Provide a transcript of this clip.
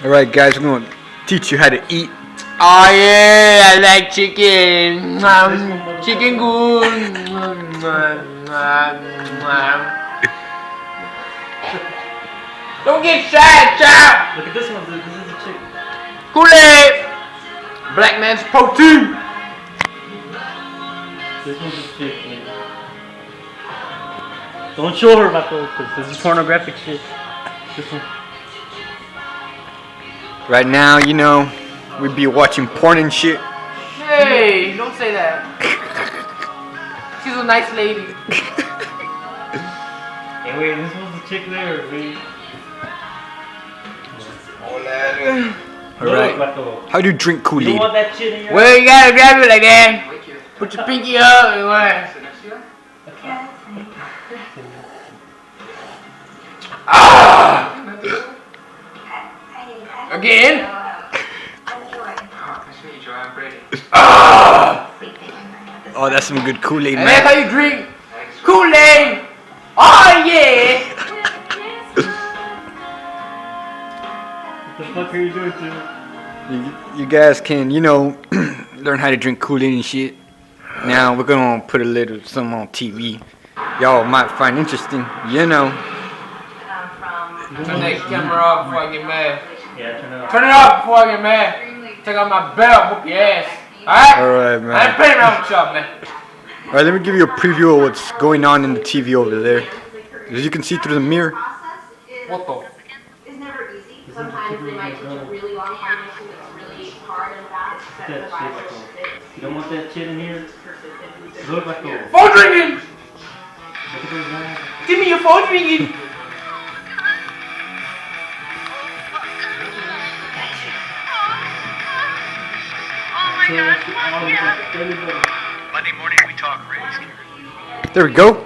Alright guys, we're gonna teach you how to eat. Oh yeah, I like chicken. Chicken good. Don't get shy, child. Look at this one, dude. This is a chicken. Koolaid. Black man's protein. This one's a chicken. Don't show her, Vato, because this is pornographic shit. This one. Right now, you know, we'd be watching porn and shit. Hey, don't say that. She's a nice lady. Hey, wait, this was the chick there, wait. Alright. Vato. How do you drink You don't Koolaid? want that shit in your Well, you gotta grab it like that. Put your pinky up and what? Ah! Again? Ah! Oh, that's some good Koolaid, And that's how man. you drink Koolaid. Oh yeah! What the fuck are you doing to You guys can, you know, learn how to drink Koolaid and shit. Now we're gonna put a little something on TV. Y'all might find interesting, you know. Turn that camera off before I get mad. Yeah, turn it off. Turn it off before I get mad. Take out my belt, whoop your ass. Alright? Alright, I ain't man. playing around with y'all, man. Alright, let me give you a preview of what's going on in the TV over there. As you can see through the mirror. What the? Is never easy. Sometimes they might teach a really long animation that's really hard and fast. That shit, Vato. You don't want that shit in here? Look, Vato. Phone ringing! Look at those guys. Give me your phone ringing! So, that's all we got. Everybody. Monday morning we talk race. There we go.